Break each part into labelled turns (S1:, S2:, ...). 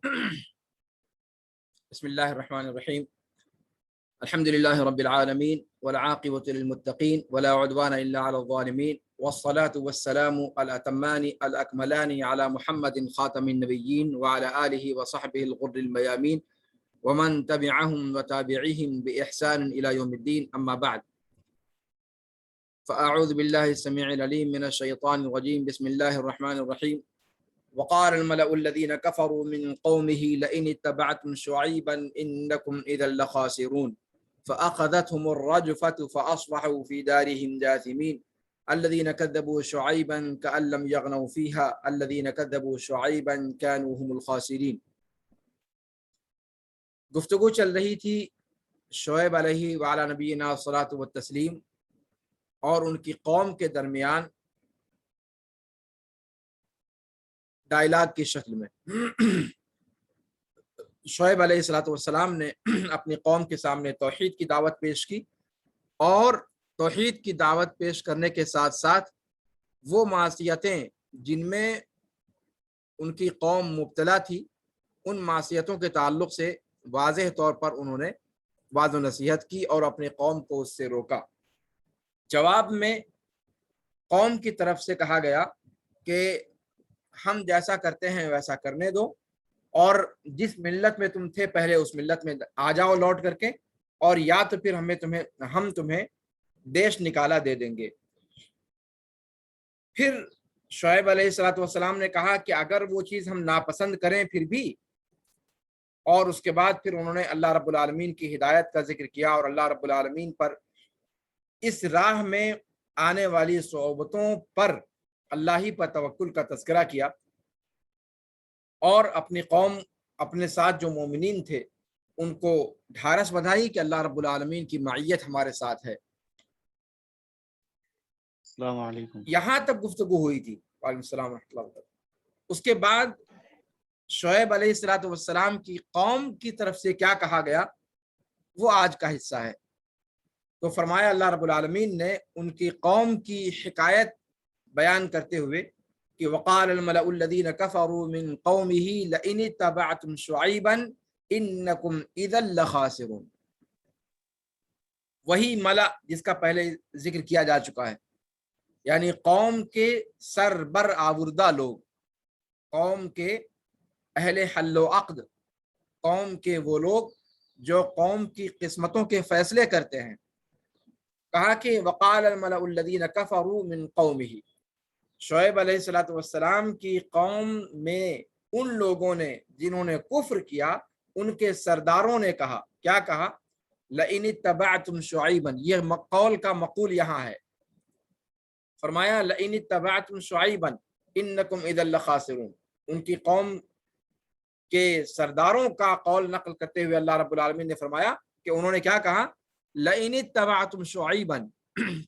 S1: بسم اللہ الرحمن الرحیم الحمد للہ رب العالمین والعاقبۃ للمتقین ولا عدوان الا علی الظالمین والصلاة والسلام الاتمان الاکملان علی محمد خاتم النبیین وعلی آلہ وصحبہ الغر المیامین ومن تبعهم وتابعهم بإحسان إلى يوم الدين أما بعد فأعوذ بالله السميع العليم من الشيطان الرجيم بسم الله الرحمن الرحيم وقال الملأ الذين كفروا من قومه لئن اتبعتم شعيبا إنكم إذا لخاسرون فأخذتهم الرجفة فأصبحوا في دارهم جاثمين الذين كذبوا شعيبا كأن لم يغنوا فيها الذين كذبوا شعيبا كانوا هم الخاسرين۔ گفتگو چل رہی تھی شعیب علیہ وعلی نبینا الصلاۃ والتسلیم اور ان کی قوم کے درمیان ڈائلاگ کی شکل میں۔ شعیب علیہ الصلاۃ والسلام نے اپنی قوم کے سامنے توحید کی دعوت پیش کی، اور توحید کی دعوت پیش کرنے کے ساتھ ساتھ وہ معصیتیں جن میں ان کی قوم مبتلا تھی، ان معصیتوں کے تعلق سے واضح طور پر انہوں نے وعظ و نصیحت کی اور اپنی قوم کو اس سے روکا۔ جواب میں قوم کی طرف سے کہا گیا کہ ہم جیسا کرتے ہیں ویسا کرنے دو، اور جس ملت میں تم تھے پہلے اس ملت میں آ جاؤ لوٹ کر کے، اور یا تو پھر ہم تمہیں دیش نکالا دے دیں گے۔ پھر شعیب علیہ الصلوۃ والسلام نے کہا کہ اگر وہ چیز ہم ناپسند کریں پھر بھی، اور اس کے بعد پھر انہوں نے اللہ رب العالمین کی ہدایت کا ذکر کیا اور اللہ رب العالمین پر اس راہ میں آنے والی صعوبتوں پر اللہ ہی پر توکل کا تذکرہ کیا، اور اپنی قوم اپنے ساتھ جو مومنین تھے ان کو ڈھارس بندھائی کہ اللہ رب العالمین کی معیت ہمارے ساتھ ہے۔
S2: السلام علیکم۔
S1: یہاں تک گفتگو ہوئی تھی۔ وعلیکم السلام ورحمۃ اللہ وبرکاتہ۔ اس کے بعد شعیب علیہ الصلوۃ والسلام کی قوم کی طرف سے کیا کہا گیا وہ آج کا حصہ ہے۔ تو فرمایا اللہ رب العالمین نے ان کی قوم کی حکایت بیان کرتے ہوئے کہ وقال الملأ الذين كفروا من قومه لئن اتبعتم شعيبا انكم اذا لخاسرون۔ وہی ملأ جس کا پہلے ذکر کیا جا چکا ہے، یعنی قوم کے سربر آوردہ لوگ، قوم کے اہل حل و عقد، قوم کے وہ لوگ جو قوم کی قسمتوں کے فیصلے کرتے ہیں۔ کہا کہ وقال الملأ الذين كفروا من قومه، شعیب علیہ الصلوۃ والسلام کی قوم میں ان لوگوں نے جنہوں نے کفر کیا، ان کے سرداروں نے کہا، کیا کہا؟ لئن اتبعتم شعیبا، یہ قول کا مقول یہاں ہے۔ فرمایا لئن اتبعتم شعیبا انکم اذا لخاسرون۔ ان کی قوم کے سرداروں کا قول نقل کرتے ہوئے اللہ رب العالمین نے فرمایا کہ انہوں نے کیا کہا؟ لئن اتبعتم شعیبا،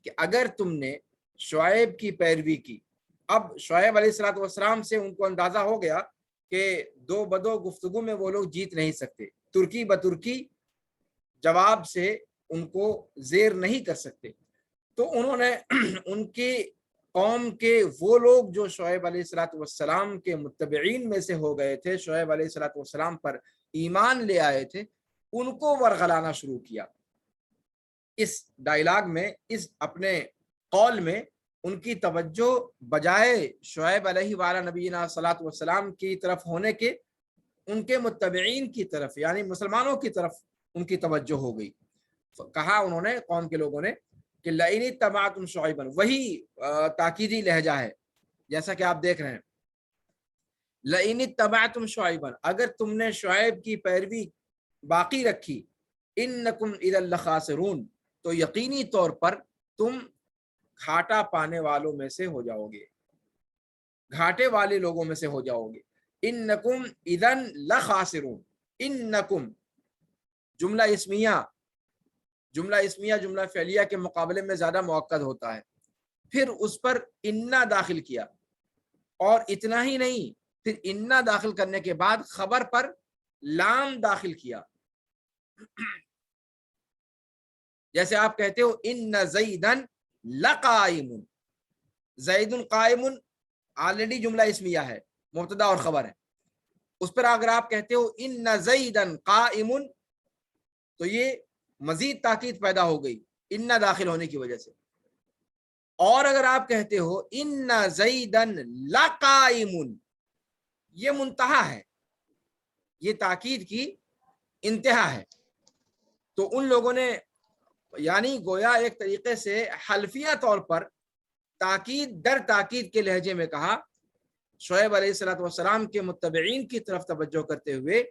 S1: کہ اگر تم نے شعیب کی پیروی کی۔ اب شعیب علیہ الصلوۃ والسلام سے ان کو اندازہ ہو گیا کہ دو بدو گفتگو میں وہ لوگ جیت نہیں سکتے، ترکی بترکی جواب سے ان کو زیر نہیں کر سکتے۔ تو انہوں نے ان کی قوم کے وہ لوگ جو شعیب علیہ الصلوۃ والسلام کے متبعین میں سے ہو گئے تھے، شعیب علیہ الصلوۃ والسلام پر ایمان لے آئے تھے، ان کو ورغلانا شروع کیا۔ اس ڈائلاگ میں، اس اپنے قول میں ان کی توجہ بجائے شعیب علیہ وعلی نبینا الصلوۃ والسلام کی طرف ہونے کے، ان کے متبعین کی طرف یعنی مسلمانوں کی طرف ان کی توجہ ہو گئی۔ کہا انہوں نے، قوم کے لوگوں نے، کہ لئن اتبعتم شعیبا، وہی تاکیدی لہجہ ہے جیسا کہ آپ دیکھ رہے ہیں۔ لئن اتبعتم شعیبا، اگر تم نے شعیب کی پیروی باقی رکھی، انکم اذا لخاسرون، تو یقینی طور پر تم گھاٹا پانے والوں میں سے ہو جاؤ گے، گھاٹے والے لوگوں میں سے ہو جاؤ گے۔ انکم اذا لخاسرون، انکم جملہ اسمیہ جملہ فعلیہ کے مقابلے میں زیادہ مؤکد ہوتا ہے، پھر اس پر انا داخل کیا، اور اتنا ہی نہیں، پھر انا داخل کرنے کے بعد خبر پر لام داخل کیا۔ جیسے آپ کہتے ہو ان زیدن لقائم، زید قائم آلریڈی جملہ اسمیہ ہے، مبتدا اور خبر ہے، اس پر اگر آپ کہتے ہو ان زیدن قائم تو یہ مزید تاکید پیدا ہو گئی ان داخل ہونے کی وجہ سے. اور اگر آپ کہتے ہو ان زیدن لقائم یہ منتہا ہے, یہ تاکید کی انتہا ہے. تو ان لوگوں نے یعنی گویا ایک طریقے سے حلفیہ طور پر تاکید در تاکید کے لہجے میں کہا, شعیب علیہ الصلوۃ والسلام کے متبعین کی طرف توجہ کرتے ہوئے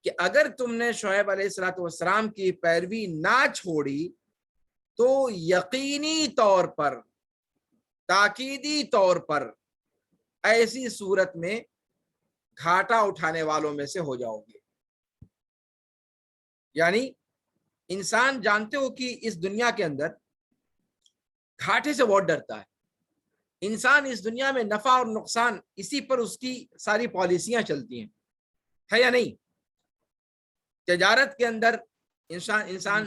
S1: کہ اگر تم نے شعیب علیہ الصلوۃ والسلام کی پیروی نہ چھوڑی تو یقینی طور پر, تاکیدی طور پر ایسی صورت میں گھاٹا اٹھانے والوں میں سے ہو جاؤ گے. یعنی انسان جانتے ہو کہ اس دنیا کے اندر گھاٹے سے بہت ڈرتا ہے. انسان اس دنیا میں نفع اور نقصان اسی پر اس کی ساری پالیسیاں چلتی ہیں, ہے یا نہیں؟ تجارت کے اندر انسان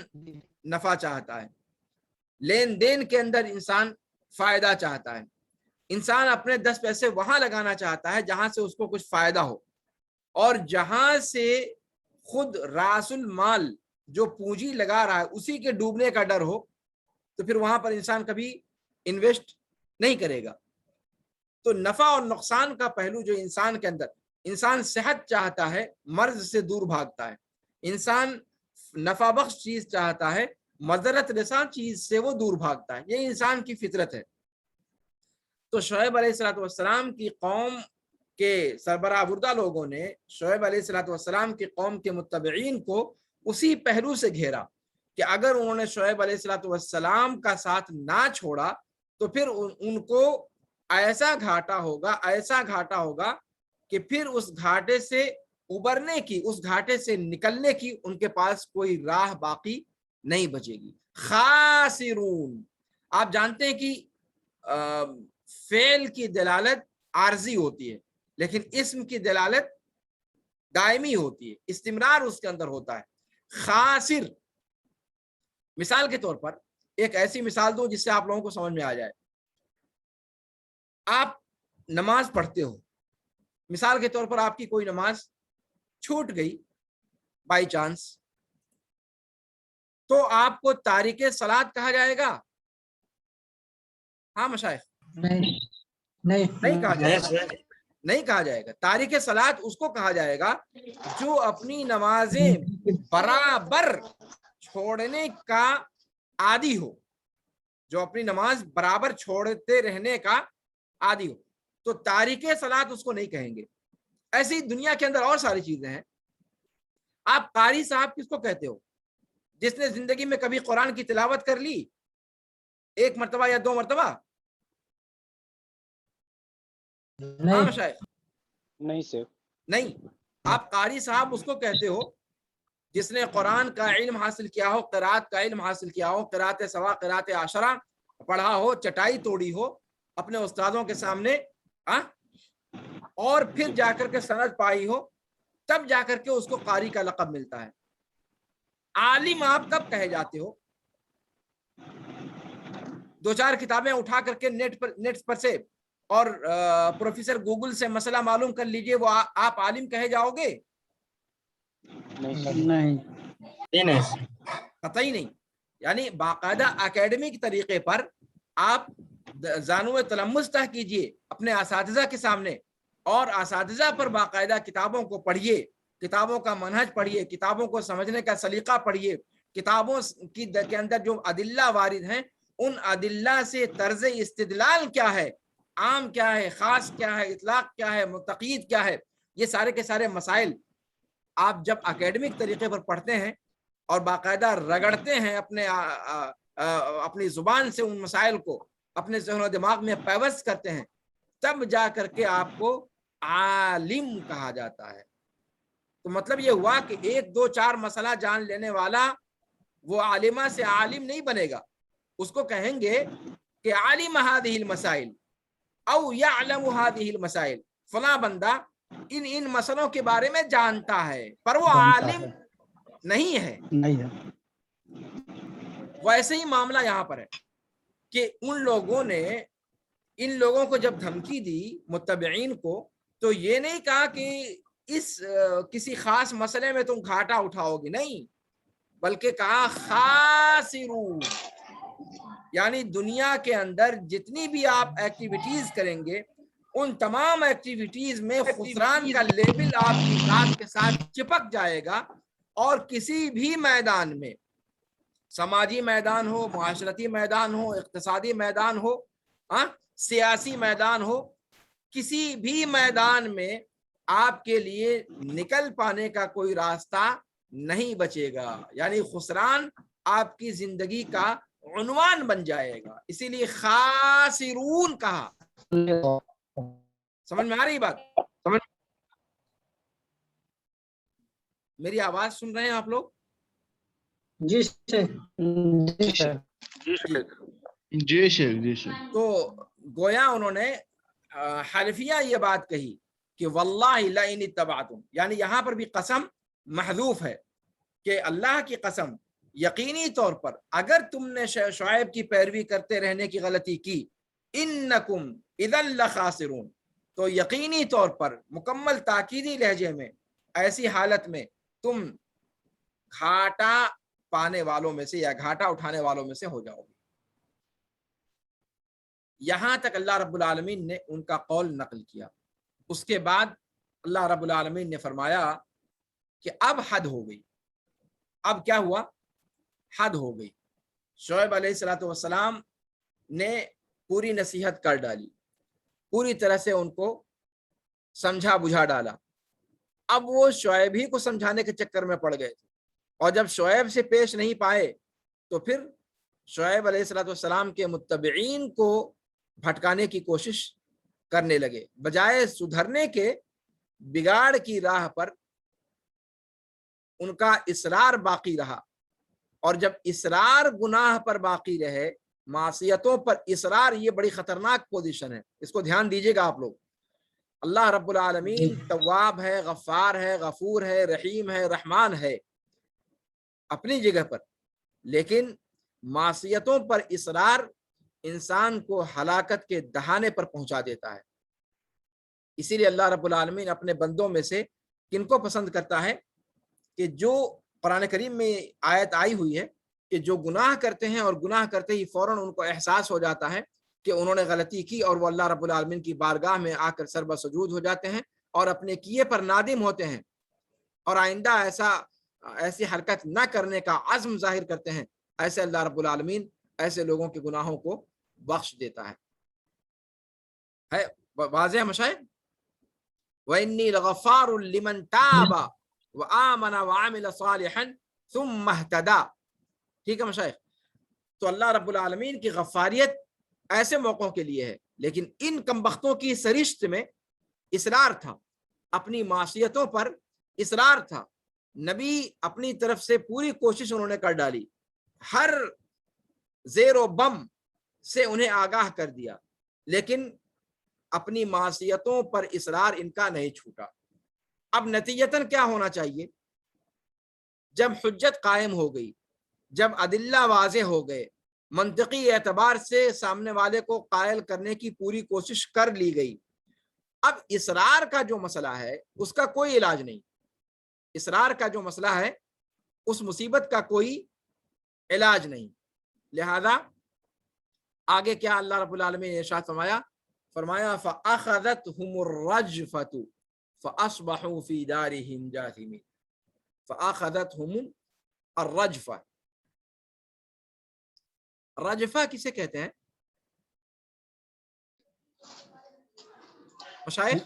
S1: نفع چاہتا ہے, لین دین کے اندر انسان فائدہ چاہتا ہے, انسان اپنے 10 پیسے وہاں لگانا چاہتا ہے جہاں سے اس کو کچھ فائدہ ہو, اور جہاں سے خود راس المال جو پونجی لگا رہا ہے اسی کے ڈوبنے کا ڈر ہو تو پھر وہاں پر انسان کبھی انویسٹ نہیں کرے گا. تو نفع اور نقصان کا پہلو جو انسان کے اندر, انسان صحت چاہتا ہے مرض سے دور بھاگتا ہے, انسان نفع بخش چیز چاہتا ہے مضرت رساں چیز سے وہ دور بھاگتا ہے, یہ انسان کی فطرت ہے. تو شعیب علیہ الصلوۃ والسلام کی قوم کے سربراہ بردہ لوگوں نے شعیب علیہ الصلوۃ والسلام کی قوم کے متبعین کو اسی پہلو سے گھیرا کہ اگر انہوں نے شعیب علیہ الصلوۃ والسلام کا ساتھ نہ چھوڑا تو پھر ان کو ایسا گھاٹا ہوگا کہ پھر اس گھاٹے سے ابھرنے کی, اس گھاٹے سے نکلنے کی ان کے پاس کوئی راہ باقی نہیں بچے گی. خاسرون, آپ جانتے ہیں کہ فعل کی دلالت عارضی ہوتی ہے لیکن اسم کی دلالت دائمی ہوتی ہے, استمرار اس کے اندر ہوتا ہے. خاسر, مثال کے طور پر ایک ایسی مثال دو جس سے آپ لوگوں کو سمجھ میں آ جائے. آپ نماز پڑھتے ہو, مثال کے طور پر آپ کی کوئی نماز چھوٹ گئی بائی چانس, تو آپ کو تارک صلاۃ کہا جائے گا؟ ہاں مشائخ, نہیں کہا جائے گا, نہیں کہا جائے گا. تارک صلاۃ اس کو کہا جائے گا جو اپنی نمازیں برابر چھوڑنے کا عادی ہو, جو اپنی نماز برابر چھوڑتے رہنے کا عادی ہو. تو تارک صلاۃ اس کو نہیں کہیں گے. ایسی دنیا کے اندر اور ساری چیزیں ہیں. آپ قاری صاحب کس کو کہتے ہو؟ جس نے زندگی میں کبھی قرآن کی تلاوت کر لی 1 مرتبہ یا 2 مرتبہ؟ نہیں. آپ قاری صاحب اس کو کہتے ہو جس نے قرآن کا علم حاصل کیا ہو, قرات کا علم حاصل کیا ہو, قرات سوا قرات عشرہ پڑھا ہو, چٹائی توڑی ہو اپنے استادوں کے سامنے, اور پھر جا کر کے سند پائی ہو, تب جا کر کے اس کو قاری کا لقب ملتا ہے. عالم آپ کب کہے جاتے ہو؟ 2-4 کتابیں اٹھا کر کے نیٹ پر سے اور پروفیسر گوگل سے مسئلہ معلوم کر لیجئے, وہ آپ عالم کہے جاؤ گے؟
S2: نہیں,
S1: قطعی نہیں. یعنی باقاعدہ اکیڈمک طریقے پر آپ زانو تلمذ تہ کیجئے اپنے اساتذہ کے سامنے, اور اساتذہ پر باقاعدہ کتابوں کو پڑھیے, کتابوں کا منہج پڑھیے, کتابوں کو سمجھنے کا سلیقہ پڑھیے, کتابوں کے اندر جو ادلہ وارد ہیں ان ادلہ سے طرز استدلال کیا ہے, عام کیا ہے, خاص کیا ہے, اطلاق کیا ہے, متقید کیا ہے, یہ سارے کے سارے مسائل آپ جب اکیڈمک طریقے پر پڑھتے ہیں اور باقاعدہ رگڑتے ہیں اپنی زبان سے ان مسائل کو اپنے ذہن و دماغ میں پیوست کرتے ہیں, تب جا کر کے آپ کو عالم کہا جاتا ہے. تو مطلب یہ ہوا کہ 1 2 4 مسئلہ جان لینے والا وہ عالمہ سے عالم نہیں بنے گا, اس کو کہیں گے کہ عالم هذه المسائل او يعلم هذه المسائل, فلاں بندہ ان مسئلوں کے بارے میں جانتا ہے پر وہ عالم نہیں ہے. ویسے ہی معاملہ یہاں پر ہے کہ ان لوگوں نے ان لوگوں کو جب دھمکی دی متبعین کو تو یہ نہیں کہا کہ اس کسی خاص مسئلے میں تم گھاٹا اٹھاؤ گے، نہیں، بلکہ کہا خاسرون، یعنی دنیا کے اندر جتنی بھی آپ ایکٹیویٹیز کریں گے ان تمام ایکٹیویٹیز میں خسران کا لیبل آپ کی ذات کے ساتھ چپک جائے گا، اور کسی بھی میدان میں، سماجی میدان ہو، معاشرتی میدان ہو، اقتصادی میدان ہو، سیاسی میدان ہو، کسی بھی میدان میں آپ کے لیے نکل پانے کا کوئی راستہ نہیں بچے گا، یعنی خسران آپ کی زندگی کا عنوان بن جائے گا، اسی لیے خاسرون کہا۔ سمجھ میں آ رہی بات؟ میری آواز سن رہے ہیں آپ لوگ؟
S2: جی شیخ،
S3: جی شیخ۔
S1: تو گویا انہوں نے حلفیہ یہ بات کہی کہ واللہ لئن اتبعتم، یعنی یہاں پر بھی قسم محذوف ہے کہ اللہ کی قسم، یقینی طور پر اگر تم نے شعیب کی پیروی کرتے رہنے کی غلطی کی، انکم اذا لخاسرون، تو یقینی طور پر مکمل تاکیدی لہجے میں ایسی حالت میں تم گھاٹا پانے والوں میں سے یا گھاٹا اٹھانے والوں میں سے ہو جاؤ گے۔ یہاں تک اللہ رب العالمین نے ان کا قول نقل کیا۔ اس کے بعد اللہ رب العالمین نے فرمایا کہ اب حد ہو گئی۔ اب کیا ہوا؟ حد ہو گئی۔ شعیب علیہ الصلوۃ والسلام نے پوری نصیحت کر ڈالی، پوری طرح سے ان کو سمجھا بجھا ڈالا۔ اب وہ شعیب ہی کو سمجھانے کے چکر میں پڑ گئے تھے، اور جب شعیب سے پیش نہیں پائے تو پھر شعیب علیہ الصلوۃ والسلام کے متبعین کو بھٹکانے کی کوشش کرنے لگے، بجائے سدھرنے کے بگاڑ کی راہ پر ان کا اصرار باقی رہا۔ اور جب اصرار گناہ پر باقی رہے، معصیتوں پر اصرار، یہ بڑی خطرناک پوزیشن ہے، اس کو دھیان دیجیے گا آپ لوگ۔ اللہ رب العالمین تواب ہے، غفار ہے، غفور ہے، رحیم ہے، رحمان ہے اپنی جگہ پر، لیکن معصیتوں پر اصرار انسان کو ہلاکت کے دہانے پر پہنچا دیتا ہے۔ اسی لیے اللہ رب العالمین اپنے بندوں میں سے کن کو پسند کرتا ہے کہ جو قرآن کریم میں آیت آئی ہوئی ہے کہ جو گناہ کرتے ہیں اور گناہ کرتے ہی فوراً ان کو احساس ہو جاتا ہے کہ انہوں نے غلطی کی، اور وہ اللہ رب العالمین کی بارگاہ میں آ کر سربہ سجود ہو جاتے ہیں اور اپنے کیے پر نادم ہوتے ہیں اور آئندہ ایسی حرکت نہ کرنے کا عزم ظاہر کرتے ہیں، ایسے اللہ رب العالمین ایسے لوگوں کے گناہوں کو بخش دیتا ہے واضح مشاہد؟ وَإِنِّي لَغَفَّارٌ لِمَنْ تَابَ وَآمَنَ وَعَمِلَ صَالِحًا ثُمَّ اهْتَدَى۔ ٹھیک ہے مشاہد؟ تو اللہ رب العالمین کی غفاریت ایسے موقعوں کے لیے ہے، لیکن ان کمبختوں کی سرشت میں اصرار تھا، اپنی معصیتوں پر اصرار تھا۔ نبی اپنی طرف سے پوری کوشش انہوں نے کر ڈالی، ہر زیر و بم سے انہیں آگاہ کر دیا، لیکن اپنی معصیتوں پر اصرار ان کا نہیں چھوٹا۔ اب نتیجتاً کیا ہونا چاہیے؟ جب حجت قائم ہو گئی، جب ادلہ واضح ہو گئے، منطقی اعتبار سے سامنے والے کو قائل کرنے کی پوری کوشش کر لی گئی، اب اصرار کا جو مسئلہ ہے اس کا کوئی علاج نہیں۔ اصرار کا جو مسئلہ ہے اس مصیبت کا کوئی علاج نہیں۔ لہذا آگے کیا اللہ رب العالمین نے ارشاد فرمایا فَأَخَذَتْهُمُ الرَّجْفَةُ فَأَصْبَحُوا فِي دَارِهِمْ جَاثِمِينَ۔ فَأَخَذَتْهُمُ الرَّجْفَةُ، رجفہ کسے کہتے ہیں مشائخ؟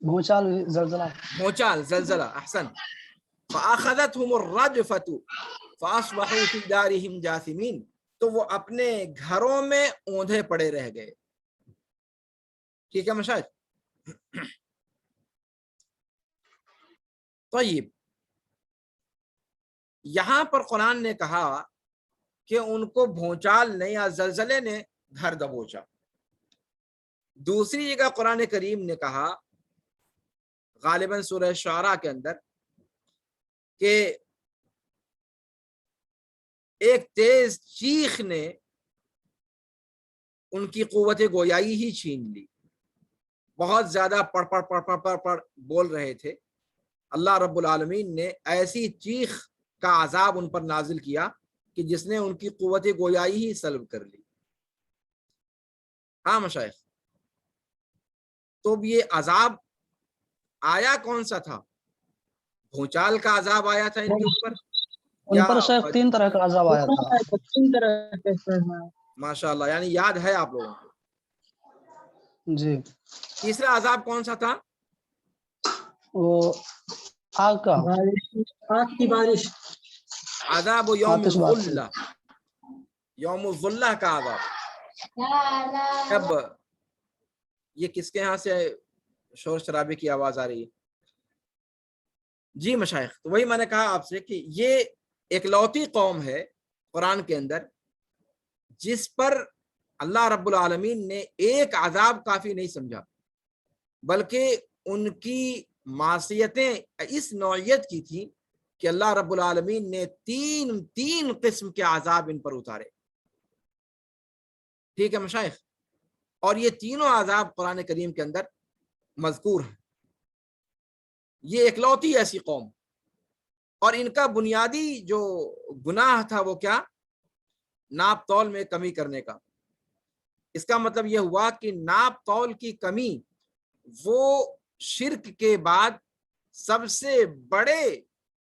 S2: بھونچال، زلزلہ،
S1: بھونچال، زلزلہ، احسن۔ فَأَخَذَتْهُمُ الرَّجْفَةُ فَأَصْبَحُوا فِي دَارِهِمْ جَاثِمِينَ، تو وہ اپنے گھروں میں اوندھے پڑے رہ گئے۔ ٹھیک ہے مشاہد؟ طیب، یہاں پر قرآن نے کہا کہ ان کو بھونچال نے یا زلزلے نے گھر دبوچا۔ دوسری جگہ قرآن کریم نے کہا غالباً سورہ شعراء کے اندر کہ ایک تیز چیخ نے ان کی قوت گویائی ہی چھین لی. بہت زیادہ پڑھ بول رہے تھے. اللہ رب العالمین نے ایسی چیخ کا عذاب ان پر نازل کیا کہ جس نے ان کی قوت گویائی ہی سلب کر لی. ہاں مشائخ، تو یہ عذاب آیا کون سا تھا؟ بھونچال کا عذاب آیا تھا ان کے اوپر،
S2: ان پر شیخ 3 طرح کا عذاب آیا تھا.
S4: 3 طرح کے.
S1: ماشاء اللہ، یعنی یاد ہے آپ لوگوں کو.
S2: جی
S1: تیسرا عذاب کون سا تھا؟
S2: وہ آگ کا،
S4: آگ کی بارش.
S1: عذاب یوم
S2: آتش بارش.
S1: الظلہ، یوم الظلہ کا عذاب. اب یہ کس کے ہاں سے شور شرابے کی آواز آ رہی ہے؟ جی مشائخ، تو وہی میں نے کہا آپ سے کہ یہ اکلوتی قوم ہے قرآن کے اندر جس پر اللہ رب العالمین نے ایک عذاب کافی نہیں سمجھا، بلکہ ان کی معصیتیں اس نوعیت کی تھی کہ اللہ رب العالمین نے تین قسم کے عذاب ان پر اتارے. ٹھیک ہے مشائخ، اور یہ تینوں عذاب قرآن کریم کے اندر مذکور ہیں. یہ اکلوتی ایسی قوم، اور ان کا بنیادی جو گناہ تھا وہ کیا؟ ناپ تول میں کمی کرنے کا. اس کا مطلب یہ ہوا کہ ناپ تول کی کمی وہ شرک کے بعد سب سے بڑے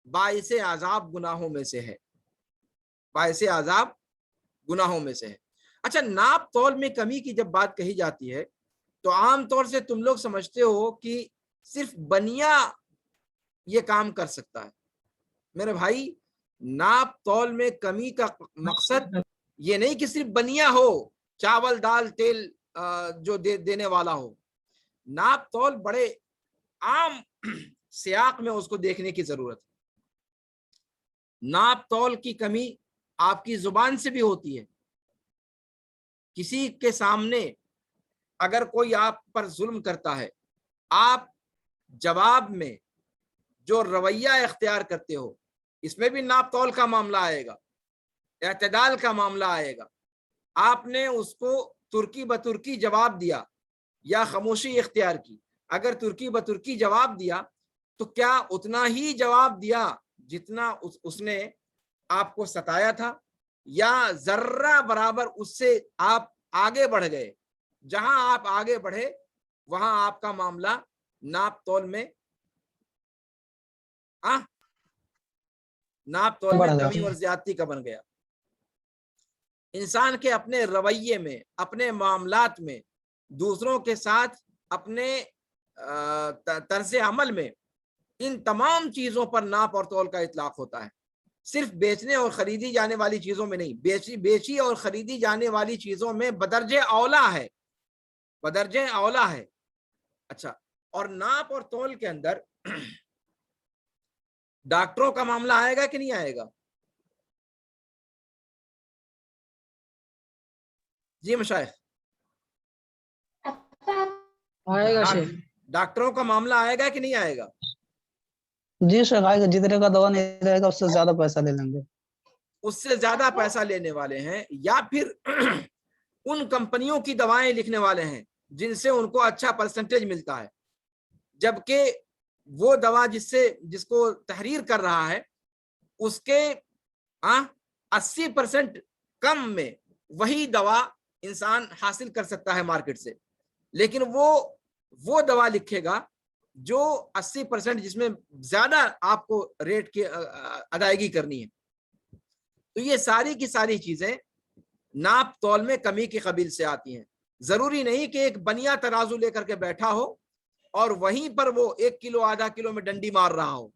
S1: باعث عذاب گناہوں میں سے ہے، باعث عذاب گناہوں میں سے ہے. اچھا، ناپ تول میں کمی کی جب بات کہی جاتی ہے تو عام طور سے تم لوگ سمجھتے ہو کہ صرف بنیا یہ کام کر سکتا ہے. میرے بھائی، ناپ تول میں کمی کا مقصد یہ نہیں کہ صرف بنیا ہو، چاول دال تیل جو دینے والا ہو. ناپ تول بڑے عام سیاق میں اس کو دیکھنے کی ضرورت ہے. ناپ تول کی کمی آپ کی زبان سے بھی ہوتی ہے. کسی کے سامنے اگر کوئی آپ پر ظلم کرتا ہے، آپ جواب میں جو رویہ اختیار کرتے ہو اس میں بھی ناپ تول کا معاملہ آئے گا، اعتدال کا معاملہ آئے گا. آپ نے اس کو ترکی بترکی جواب دیا یا خاموشی اختیار کی. اگر ترکی بترکی جواب دیا تو کیا اتنا ہی جواب دیا جتنا اس نے آپ کو ستایا تھا، یا ذرہ برابر اس سے آپ آگے بڑھ گئے؟ جہاں آپ آگے بڑھے وہاں آپ کا معاملہ ناپ تول میں ناپ تول میں کمی اور زیادتی کا بن گیا. انسان کے اپنے رویے میں، اپنے معاملات میں، دوسروں کے ساتھ اپنے طرز عمل میں، ان تمام چیزوں پر ناپ اور تول کا اطلاق ہوتا ہے. صرف بیچنے اور خریدی جانے والی چیزوں میں نہیں، بیچی اور خریدی جانے والی چیزوں میں بدرجہ اولا ہے، بدرجہ اولا ہے. اچھا، اور ناپ اور تول کے اندر ڈاکٹروں کا معاملہ آئے گا کہ نہیں آئے گا؟ جی مشائخ،
S4: آئے گا شیخ.
S1: ڈاکٹروں کا معاملہ آئے گا کہ نہیں آئے گا؟
S2: جی شیخ آئے گا. جتنے کا دوا نہیں رہے گا اس سے زیادہ پیسہ لے لیں گے.
S1: اس سے زیادہ پیسہ لینے والے ہیں، یا پھر ان کمپنیوں کی دوائیں لکھنے والے ہیں جن سے ان کو اچھا پرسنٹیج ملتا ہے، جبکہ وہ دوا جس کو تحریر کر رہا ہے اس کے 80% کم میں وہی دوا انسان حاصل کر سکتا ہے مارکیٹ سے، لیکن وہ دوا لکھے گا جو 80% جس میں زیادہ آپ کو ریٹ کی ادائیگی کرنی ہے. تو یہ ساری کی ساری چیزیں ناپ تول میں کمی کی قبیل سے آتی ہیں. ضروری نہیں کہ ایک بنیا ترازو لے کر کے بیٹھا ہو اور وہیں پر وہ 1 کلو آدھا کلو میں ڈنڈی مار رہا ہو،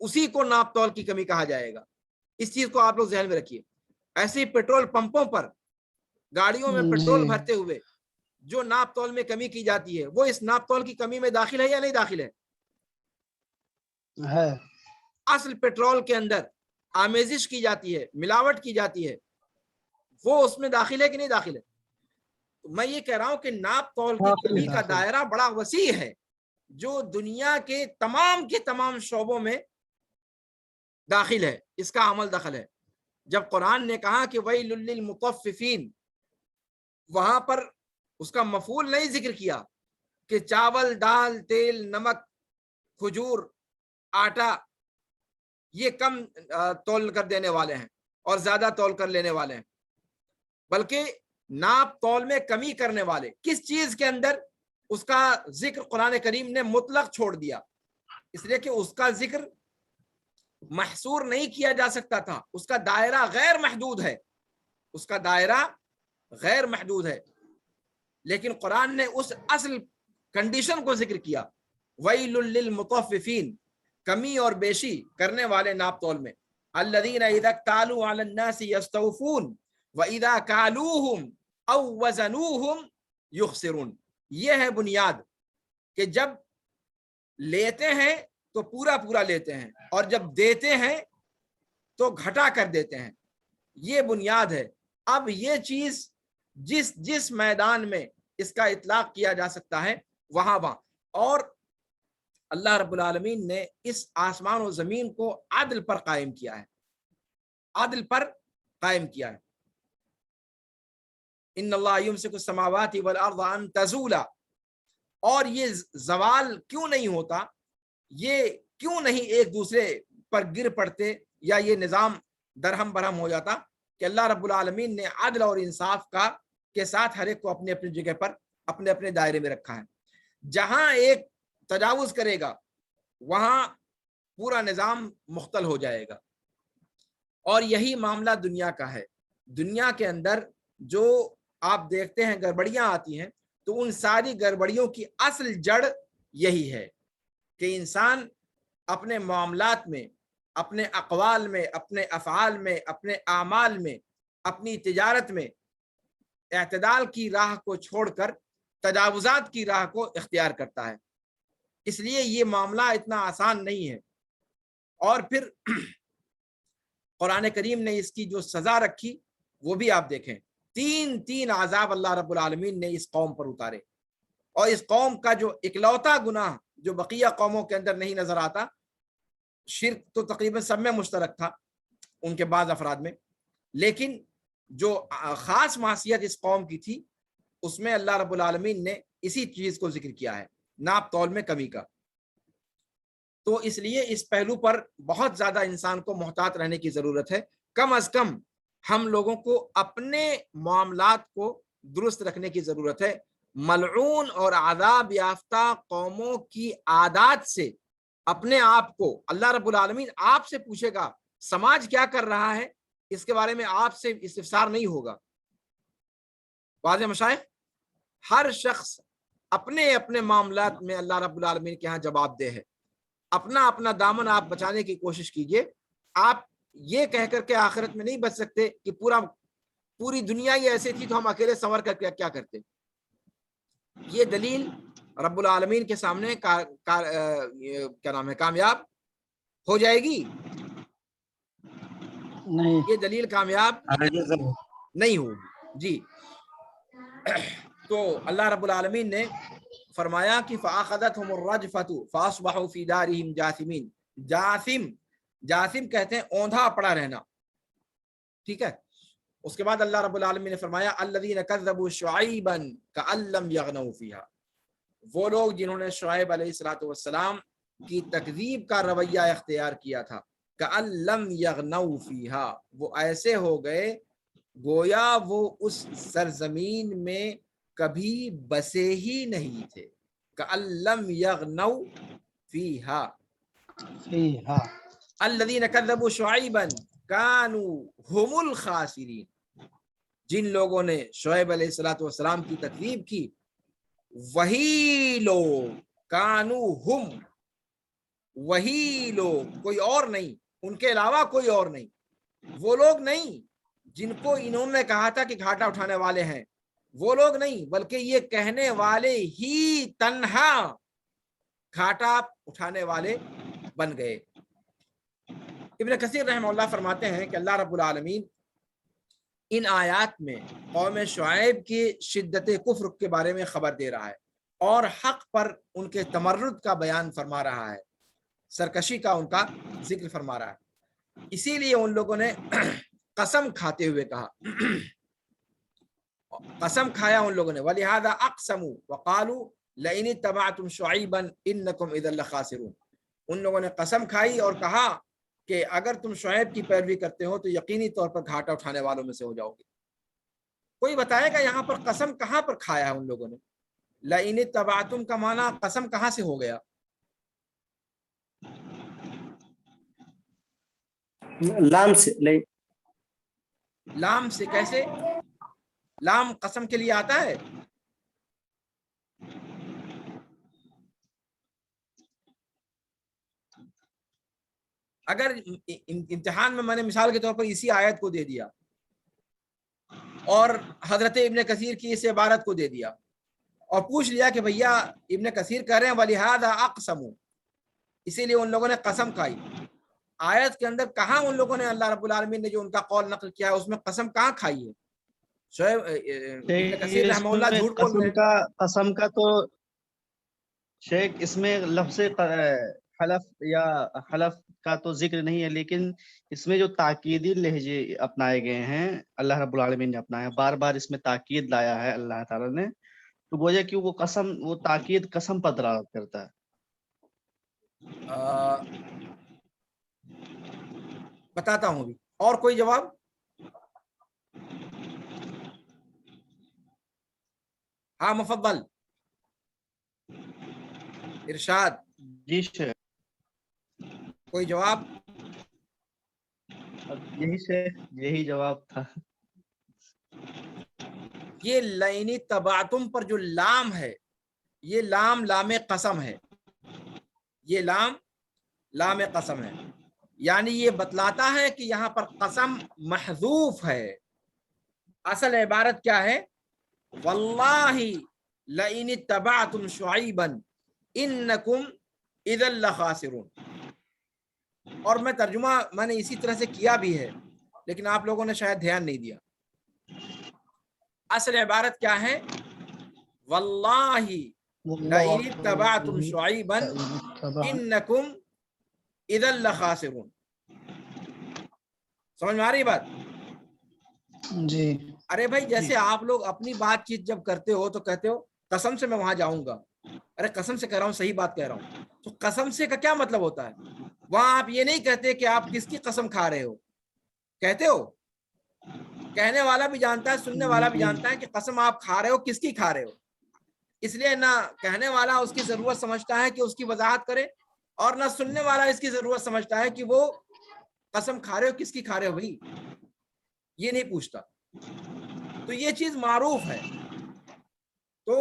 S1: اسی کو ناپ تول کی کمی کہا جائے گا. اس چیز کو آپ لوگ ذہن میں رکھیے. ایسے پیٹرول پمپوں پر گاڑیوں میں پیٹرول بھرتے ہوئے جو ناپ تول میں کمی کی جاتی ہے وہ اس ناپ تول کی کمی میں داخل ہے یا نہیں داخل ہے؟ اصل پیٹرول کے اندر آمیزش کی جاتی ہے، ملاوٹ کی جاتی ہے، وہ اس میں داخل ہے کہ نہیں داخل ہے؟ میں یہ کہہ رہا ہوں کہ ناپ تول کی کمی کا دائرہ بڑا وسیع ہے جو دنیا کے تمام شعبوں میں داخل ہے، اس کا عمل دخل ہے. جب قرآن نے کہا کہ وَيْلٌ لِّلْمُطَفِّفِينَ، وہاں پر اس کا مفعول نہیں ذکر کیا کہ چاول، دال، تیل، نمک، کھجور، آٹا یہ کم تول کر دینے والے ہیں اور زیادہ تول کر لینے والے ہیں، بلکہ ناپ تول میں کمی کرنے والے کس چیز کے اندر، اس کا ذکر قرآن کریم نے مطلق چھوڑ دیا، اس لیے کہ اس کا ذکر محصور نہیں کیا جا سکتا تھا، اس کا دائرہ غیر محدود ہے، اس کا دائرہ غیر محدود ہے، لیکن قرآن نے اس اصل کنڈیشن کو ذکر کیا، ویل للمطففین، کمی اور بیشی کرنے والے ناپ تول میں، الذین اذا اکتالوا علی الناس یستوفون واذا کالوہم او وزنوہم یخسرون۔ یہ ہے بنیاد کہ جب لیتے ہیں تو پورا پورا لیتے ہیں اور جب دیتے ہیں تو گھٹا کر دیتے ہیں، یہ بنیاد ہے۔ اب یہ چیز جس میدان میں اس کا اطلاق کیا جا سکتا ہے وہاں اور اللہ رب العالمین نے اس آسمان و زمین کو عدل پر قائم کیا ہے، عدل پر قائم کیا ہے۔ ان اللہ یمسک السماوات والارض ان تزولا، اور یہ زوال کیوں نہیں ہوتا، یہ کیوں نہیں ایک دوسرے پر گر پڑتے یا یہ نظام درہم برہم ہو جاتا، کہ اللہ رب العالمین نے عدل اور انصاف کے ساتھ ہر ایک کو اپنی اپنی جگہ پر اپنے اپنے دائرے میں رکھا ہے۔ جہاں ایک تجاوز کرے گا وہاں پورا نظام مختل ہو جائے گا، اور یہی معاملہ دنیا کا ہے۔ دنیا کے اندر جو آپ دیکھتے ہیں گڑبڑیاں آتی ہیں، تو ان ساری گڑبڑیوں کی اصل جڑ یہی ہے کہ انسان اپنے معاملات میں، اپنے اقوال میں، اپنے افعال میں، اپنے اعمال میں، اپنی تجارت میں اعتدال کی راہ کو چھوڑ کر تجاوزات کی راہ کو اختیار کرتا ہے۔ اس لیے یہ معاملہ اتنا آسان نہیں ہے۔ اور پھر قرآن کریم نے اس کی جو سزا رکھی وہ بھی آپ دیکھیں، تین عذاب اللہ رب العالمین نے اس قوم پر اتارے، اور اس قوم کا جو اکلوتا گناہ جو بقیہ قوموں کے اندر نہیں نظر آتا، شرک تو تقریباً سب میں مشترک تھا ان کے بعض افراد میں، لیکن جو خاص معصیت اس قوم کی تھی اس میں اللہ رب العالمین نے اسی چیز کو ذکر کیا ہے، ناپ تول میں کمی کا۔ تو اس لیے اس پہلو پر بہت زیادہ انسان کو محتاط رہنے کی ضرورت ہے۔ کم از کم ہم لوگوں کو اپنے معاملات کو درست رکھنے کی ضرورت ہے۔ ملعون اور عذاب یافتہ قوموں کی عادات سے اپنے آپ کو اللہ رب العالمین آپ سے پوچھے گا، سماج کیا کر رہا ہے، اس کے بارے میں آپ سے استفسار نہیں ہوگا۔ واضح مشائخ، ہر شخص اپنے اپنے معاملات میں اللہ رب العالمین کے ہاں جواب دہ ہے۔ اپنا اپنا دامن آپ بچانے کی کوشش کیجئے۔ آپ یہ کہہ کر کے آخرت میں نہیں بچ سکتے کہ پوری دنیا ہی ایسے تھی تو ہم اکیلے سنور کر کے کیا کرتے۔ یہ دلیل رب العالمین کے سامنے کیا نام ہے کامیاب ہو جائے گی؟
S2: نہیں،
S1: یہ دلیل کامیاب نہیں ہوگی۔ جی، تو اللہ رب العالمین نے فرمایا کہ فَأَخَذَتْهُمُ الرَّجْفَةُ فَأَصْبَحُوا فِي دَارِهِمْ جَاثِمِينَ۔ جاثم کہتے ہیں اوندھا پڑا رہنا، ٹھیک ہے۔ اس کے بعد اللہ رب العالمین نے فرمایا الذین کذبوا شعیبا کأن لم یغنوا فیہا، وہ لوگ جنہوں نے شعیب علیہ الصلوۃ والسلام کی تکذیب کا رویہ اختیار کیا تھا، کأن لم یغنوا فیہا، وہ ایسے ہو گئے گویا وہ اس سرزمین میں کبھی بسے ہی نہیں تھے۔ کأن لم یغنوا فیہا الذین کذبوا شعیبا کانوا هم الخاسرین، جن لوگوں نے شعیب علیہ الصلوۃ والسلام کی تکذیب کی وہی لوگ، کانوا ہم، وہی لوگ، کوئی اور نہیں، ان کے علاوہ کوئی اور نہیں، وہ لوگ نہیں جن کو انہوں نے کہا تھا کہ گھاٹا اٹھانے والے ہیں، وہ لوگ نہیں، بلکہ یہ کہنے والے ہی تنہا گھاٹا اٹھانے والے بن گئے۔ ابن کثیر رحمہ اللہ فرماتے ہیں کہ اللہ رب العالمین ان آیات میں قوم شعیب کی شدت کفر کے بارے میں خبر دے رہا ہے، اور حق پر ان کے تمرد کا بیان فرما رہا ہے، سرکشی کا ان کا ذکر فرما رہا ہے۔ اسی لیے ان لوگوں نے قسم کھاتے ہوئے کہا، قسم کھایا ان لوگوں نے، وَلِهَذَا أَقْسَمُوا وَقَالُوا لَئِنِ اتَّبَعْتُمْ شُعَيْبًا إِنَّكُمْ إِذًا لَخَاسِرُونَ، ان لوگوں نے قسم کھائی اور کہا کہ اگر تم شعیب کی پیروی کرتے ہو تو یقینی طور پر گھاٹا اٹھانے والوں میں سے ہو جاؤ گے۔ کوئی بتائے گا یہاں پر قسم کہاں پر کھایا ہے ان لوگوں نے؟ لَئِنِ اتَّبَعْتُمْ کا معنی قسم کہاں سے ہو گیا؟
S5: لام سے
S1: لام سے کیسے؟ لام قسم کے لیے آتا ہے؟ اگر امتحان میں نے مثال کے طور پر اسی آیت کو دے دیا اور حضرت ابن کثیر کی اس عبارت کو دے دیا اور پوچھ لیا کہ بھیا ابن کثیر کہہ رہے ہیں وَلِهَذَا أَقْسَمُوا، اسی لیے ان لوگوں نے قسم کھائی، آیت کے اندر کہاں ان لوگوں نے اللہ رب العالمین نے جو ان کا قول نقل کیا ہے اس میں قسم کہاں کھائی ہے؟ شعیب ابن کثیر رحمہ اللہ جھوٹ بول رہے ہیں۔
S3: قسم کا تو شیخ اس میں لفظ حلف یا حلف کا تو ذکر نہیں ہے، لیکن اس میں جو تاکیدی لہجے اپنائے گئے ہیں اللہ رب العالمین نے اپنایا، بار بار اس میں تاکید لایا ہے اللہ تعالیٰ نے، تو گویا کہ وہ قسم، وہ تاکید قسم پر دلالت کرتا ہے۔
S1: بتاتا ہوں ابھی، اور کوئی جواب؟ ہاں مفضل ارشاد،
S3: جی شیخ،
S1: کوئی جواب؟
S3: یہی شیخ، یہی جواب تھا۔
S1: یہ لَئِنِ اتَّبَعْتُم پر جو لام ہے یہ لام لام قسم ہے، یہ لام لام قسم ہے، یعنی یہ بتلاتا ہے کہ یہاں پر قسم محذوف ہے۔ اصل عبارت کیا ہے؟ واللہ لئن اتبعتم شعیبا انکم اذا لخاسرون، اور میں ترجمہ میں نے اسی طرح سے کیا بھی ہے لیکن آپ لوگوں نے شاید دھیان نہیں دیا۔ اصل عبارت کیا ہے؟ واللہ لئن اتبعتم شعیبا انکم اذا لخاسرون۔ سمجھ میں آ رہی بات؟
S2: جی
S1: ارے بھائی جیسے آپ لوگ اپنی بات چیت جب کرتے ہو تو کہتے ہو قسم سے میں وہاں جاؤں گا، ارے قسم سے کہہ رہا ہوں، صحیح بات کہہ رہا ہوں، تو قسم سے کا کیا مطلب ہوتا ہے؟ وہاں آپ یہ نہیں کہتے کہ آپ کس کی قسم کھا رہے ہو، کہتے ہو؟ کہنے والا بھی جانتا ہے، سننے والا بھی جانتا ہے کہ قسم آپ کھا رہے ہو کس کی کھا رہے ہو، اس لیے نہ کہنے والا اس کی ضرورت سمجھتا ہے کہ اس کی وضاحت کرے، اور نہ سننے والا اس کی ضرورت سمجھتا ہے کہ وہ قسم کھا رہے ہو کس کی کھا رہے ہو، بھائی یہ نہیں پوچھتا۔ تو یہ چیز معروف ہے، تو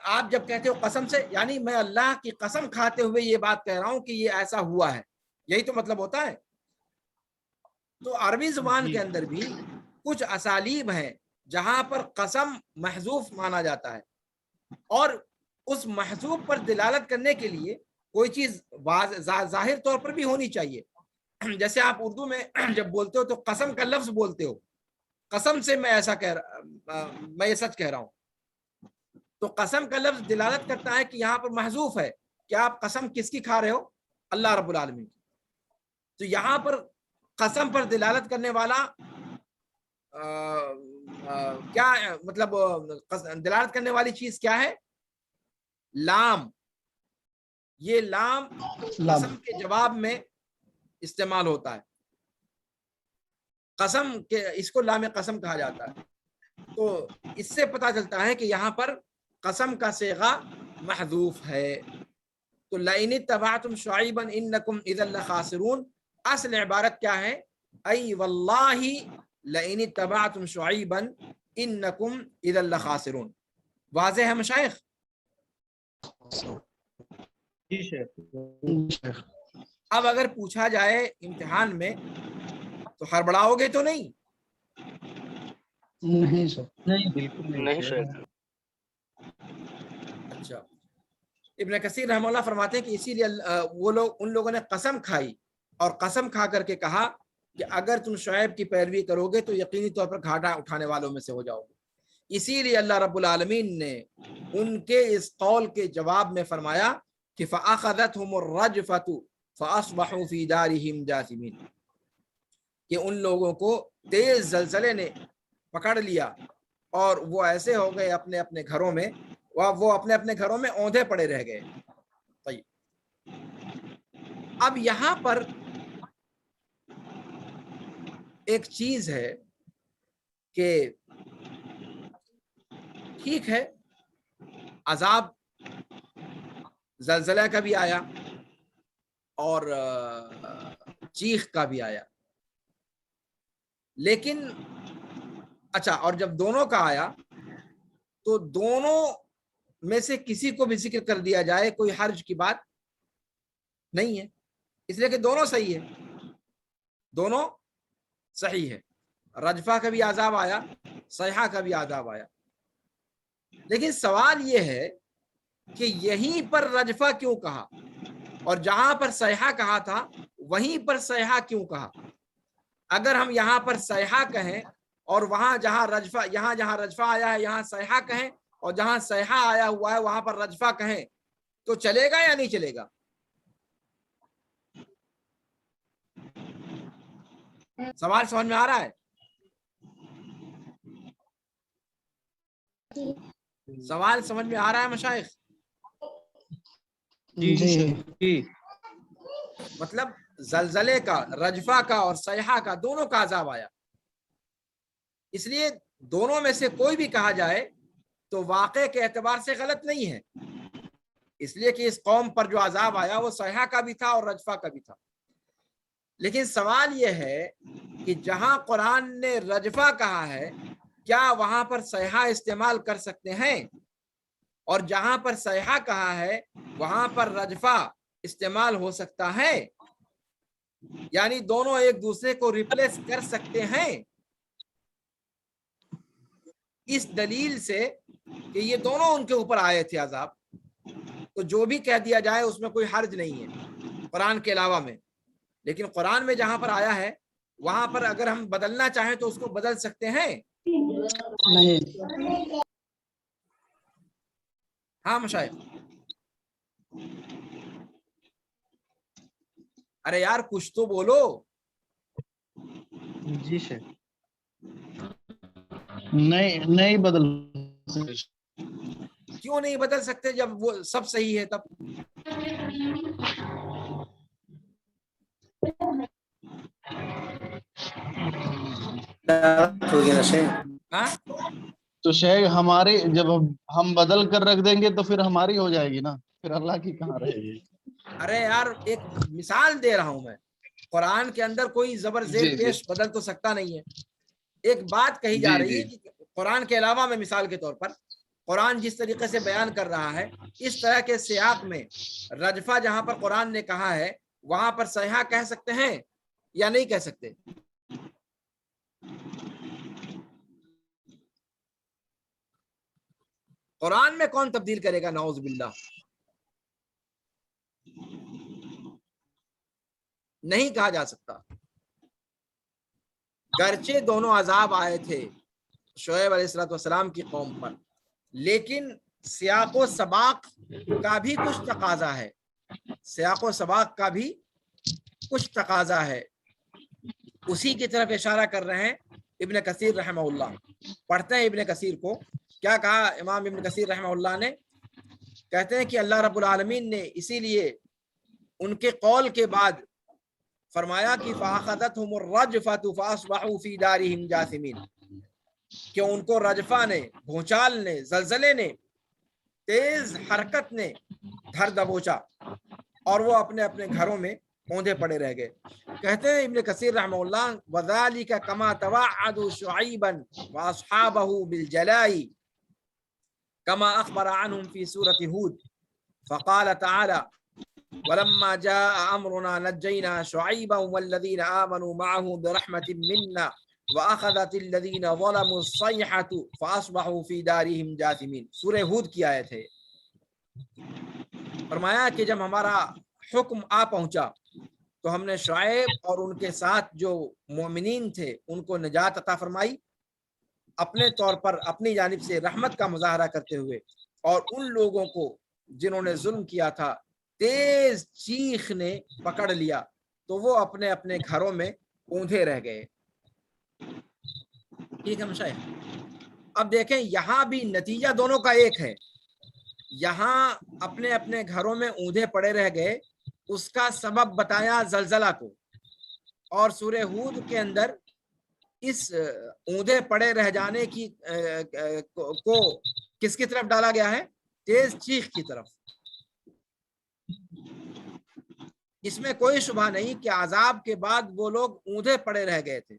S1: آپ جب کہتے ہو قسم سے، یعنی میں اللہ کی قسم کھاتے ہوئے یہ بات کہہ رہا ہوں کہ یہ ایسا ہوا ہے، یہی تو مطلب ہوتا ہے۔ تو عربی زبان کے اندر بھی کچھ اسالیب ہیں جہاں پر قسم محذوف مانا جاتا ہے، اور اس محذوف پر دلالت کرنے کے لیے کوئی چیز ظاہر طور پر بھی ہونی چاہیے۔ جیسے آپ اردو میں جب بولتے ہو تو قسم کا لفظ بولتے ہو، قسم سے میں ایسا میں یہ سچ کہہ رہا ہوں، تو قسم کا لفظ دلالت کرتا ہے کہ یہاں پر محذوف ہے کہ آپ قسم کس کی کھا رہے ہو؟ اللہ رب العالمین کی۔ تو یہاں پر قسم پر دلالت کرنے والا کیا مطلب دلالت کرنے والی چیز کیا ہے؟ لام۔ یہ لام قسم کے جواب میں استعمال ہوتا ہے، قسم کے اس کو لام قسم کہا جاتا ہے۔ تو اس سے پتہ چلتا ہے کہ یہاں پر قسم کا صیغہ محذوف ہے۔ تو لئن اتبعتم شعیبا انکم اذا لخاسرون، اصل عبارت کیا ہے؟ ای واللہ لئن اتبعتم شعیبا انکم اذا لخاسرون۔ واضح ہے مشائخ؟
S3: جی شیخ۔
S1: اب اگر پوچھا جائے امتحان میں تو ہڑبڑاؤ گے تو نہیں؟
S2: نہیں سر،
S4: نہیں
S3: بالکل
S5: نہیں شیخ۔
S1: اچھا، ابن کثیر رحمہ اللہ فرماتے ہیں کہ اسی لیے وہ لوگ ان لوگوں نے قسم کھائی اور قسم کھا کر کے کہا کہ اگر تم شعیب کی پیروی کرو گے تو یقینی طور پر گھاٹا اٹھانے والوں میں سے ہو جاؤ گے۔ اسی لیے اللہ رب العالمین نے ان کے اس قول کے جواب میں فرمایا کہ فَأَخَذَتْهُمُ الرَّجْفَةُ فَأَصْبَحُوا فِي دَارِهِمْ جَاثِمِينَ، کہ ان لوگوں کو تیز زلزلے نے پکڑ لیا اور وہ ایسے ہو گئے اپنے اپنے گھروں میں، وہ اپنے اپنے گھروں میں اوندھے پڑے رہ گئے. طيب. اب یہاں پر ایک چیز ہے کہ ٹھیک ہے عذاب زلزلہ کا بھی آیا اور چیخ کا بھی آیا، لیکن اچھا، اور جب دونوں کا آیا تو دونوں میں سے کسی کو بھی ذکر کر دیا جائے کوئی حرج کی بات نہیں ہے، اس لیے کہ دونوں صحیح ہے، دونوں صحیح ہے. رجفہ کا بھی عذاب آیا، صیحہ کا بھی عذاب آیا، لیکن سوال یہ ہے کہ یہیں پر رجفہ کیوں کہا اور جہاں پر صیحہ کہا تھا وہیں پر صیحہ کیوں کہا؟ اگر ہم یہاں پر صیحہ کہیں اور وہاں جہاں رجفہ آیا ہے یہاں صیحہ کہیں، اور جہاں صیحہ آیا ہوا ہے وہاں پر رجفہ کہیں، تو چلے گا یا نہیں چلے گا؟ سوال سمجھ میں آ رہا ہے؟ سوال سمجھ میں آ رہا ہے مشائخ؟
S3: جی.
S1: مطلب زلزلے کا، رجفہ کا اور صیحہ کا دونوں کا عذاب آیا، اس لیے دونوں میں سے کوئی بھی کہا جائے تو واقع کے اعتبار سے غلط نہیں ہے، اس لیے کہ اس قوم پر جو عذاب آیا وہ صیحہ کا بھی تھا اور رجفہ کا بھی تھا. لیکن سوال یہ ہے کہ جہاں قرآن نے رجفہ کہا ہے کیا وہاں پر صیحہ استعمال کر سکتے ہیں؟ اور جہاں پر صیحہ کہا ہے وہاں پر رجفہ استعمال ہو سکتا ہے؟ یعنی دونوں ایک دوسرے کو ریپلیس کر سکتے ہیں اس دلیل سے کہ یہ دونوں ان کے اوپر آئے تھے عذاب، تو جو بھی کہہ دیا جائے اس میں کوئی حرج نہیں ہے قرآن کے علاوہ میں. لیکن قرآن میں جہاں پر آیا ہے وہاں پر اگر ہم بدلنا چاہیں تو اس کو بدل سکتے ہیں؟
S2: نہیں.
S1: ہاں مشاہد، ارے یار کچھ تو بولو.
S3: جی شیخ. نہیں بدل.
S1: کیوں نہیں بدل سکتے جب وہ سب صحیح ہے تب؟ ہاں
S5: تو شیخ ہماری جب ہم بدل کر رکھ دیں گے تو پھر ہماری ہو جائے گی نا، پھر اللہ کی کہاں رہے گی؟
S1: ارے یار ایک مثال دے رہا ہوں میں، قرآن کے اندر کوئی زبر زیر پیش بدل تو سکتا نہیں ہے. ایک بات کہی جا رہی ہے کہ قرآن کے علاوہ میں مثال کے طور پر قرآن جس طریقے سے بیان کر رہا ہے اس طرح کے سیاق میں رجفہ جہاں پر قرآن نے کہا ہے وہاں پر صیحہ کہہ سکتے ہیں یا نہیں کہہ سکتے؟ قرآن میں کون تبدیل کرے گا؟ نعوذ باللہ، نہیں کہا جا سکتا. گرچہ دونوں عذاب آئے تھے شعیب علیہ السلام کی قوم پر، لیکن سیاق و سباق کا بھی کچھ تقاضا ہے، سیاق و سباق کا بھی کچھ تقاضا ہے. اسی کی طرف اشارہ کر رہے ہیں ابن کثیر رحمہ اللہ. پڑھتے ہیں ابن کثیر کو، کیا کہا امام ابن کثیر رحمہ اللہ نے؟ کہتے ہیں کہ اللہ رب العالمین نے اسی لیے ان کے قول کے بعد فرمایا کہ فَأَخَذَتْهُمُ الرَّجْفَةُ فَأَصْبَحُوا فِي دَارِهِمْ جَاثِمِينَ، کہ ان کو رجفہ نے، بھونچال نے، زلزلے نے، تیز حرکت نے دھر دبوچا اور وہ اپنے اپنے گھروں میں اوندھے پڑے رہ گئے. کہتے ہیں ابن کثیر رحمہ اللہ وَذَلِكَ كَمَا تَوَعَّدُوا شُعَيْبًا وَأَصْحَابَهُ بِالْجَلَاءِ كَمَا أَخْبَرَ عَنْهُمْ فِي سُورَةِ هود فَقَالَ تَعَالَى وَلَمَّا جَاءَ أَمْرُنَا نَجَّيْنَا شُعَيْبًا وَالَّذِينَ آمَنُوا مَعَهُ بِرَحْمَةٍ مِنَّا وَأَخَذَتِ الَّذِينَ ظَلَمُوا الصَّيْحَةُ فَأَصْبَحُوا فِي دَارِهِمْ جَاثِمِينَ. سورہ ہود کی آیت ہے. فرمایا کہ جب ہمارا حکم آ پہنچا تو ہم نے شعیب اور ان کے ساتھ جو مومنین تھے ان کو نجات عطا فرمائی اپنے طور پر اپنی جانب سے رحمت کا مظاہرہ کرتے ہوئے، اور ان لوگوں کو جنہوں نے ظلم کیا تھا تیز چیخ نے پکڑ لیا تو وہ اپنے اپنے گھروں میں اوندھے رہ گئے. ٹھیک ہے مشائخ؟ اب دیکھیں یہاں بھی نتیجہ دونوں کا ایک ہے. یہاں اپنے اپنے گھروں میں اوندھے پڑے رہ گئے، اس کا سبب بتایا زلزلہ کو، اور سورہ ہود کے اندر اس اوندھے پڑے رہ جانے کی کو کس کی طرف ڈالا گیا ہے؟ تیز چیخ کی طرف. اس میں کوئی شبہ نہیں کہ عذاب کے بعد وہ لوگ اوندھے پڑے رہ گئے تھے،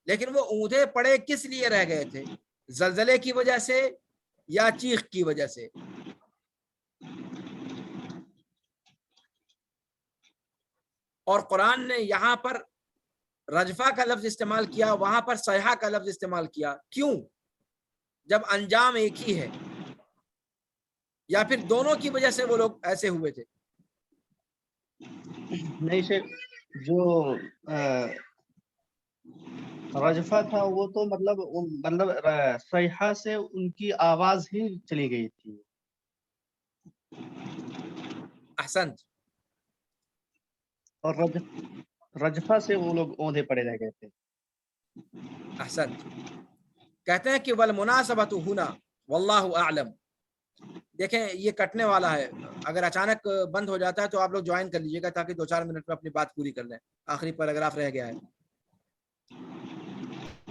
S1: لیکن وہ اوندھے پڑے کس لیے رہ گئے تھے؟ زلزلے کی وجہ سے یا چیخ کی وجہ سے؟ اور قرآن نے یہاں پر رجفہ کا لفظ استعمال کیا، وہاں پر صیحہ کا لفظ استعمال کیا. کیوں؟ جب انجام ایک ہی ہے، یا پھر دونوں کی وجہ سے وہ لوگ ایسے ہوئے تھے؟
S3: نہیں شیخ، جو رجفہ تھا وہ تو مطلب صیحہ سے ان کی آواز ہی چلی گئی تھی.
S1: احسنت.
S3: اور رجفہ سے وہ لوگ اوندھے پڑے رہ گئے تھے.
S1: احسنت. کہتے ہیں کہ والمناسبۃ ہنا واللہ اعلم. دیکھیں یہ کٹنے والا ہے، اگر اچانک بند ہو جاتا ہے تو آپ لوگ جوائن کر لیجیے گا تاکہ 2-4 منٹ میں اپنی بات پوری کر لیں. آخری پیراگراف رہ گیا ہے.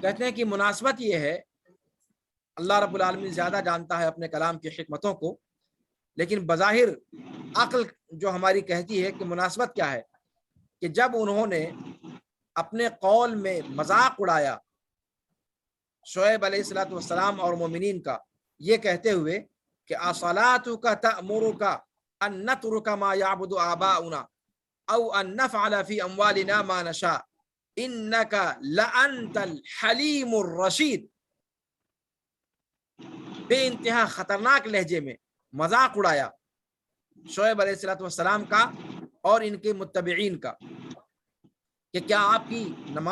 S1: کہتے ہیں کہ مناسبت یہ ہے، اللہ رب العالمین زیادہ جانتا ہے اپنے کلام کی حکمتوں کو، لیکن بظاہر عقل جو ہماری کہتی ہے کہ مناسبت کیا ہے، کہ جب انہوں نے اپنے قول میں مذاق اڑایا شعیب علیہ الصلوۃ والسلام اور مومنین کا، یہ کہتے ہوئے کہ اصلاتک تأمرک ان نترک ما یعبد آباؤنا او ان نفعل فی اموالنا ما نشاء انک لانت الحلیم الرشید. بے انتہا خطرناک لہجے میں مذاق اڑایا شعیب علیہ الصلوۃ والسلام کا اور ان کے متبعین کا کہ کیا آپ کی نماز